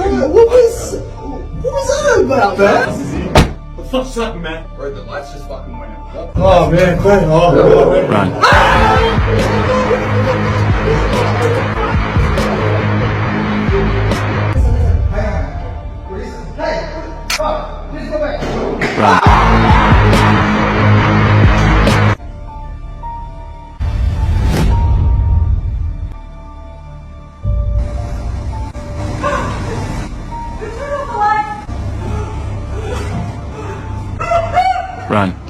What was that about, man? What the fuck's up, man? Bro, the lights just fucking went out. Oh man, quick! Run. Run. Run.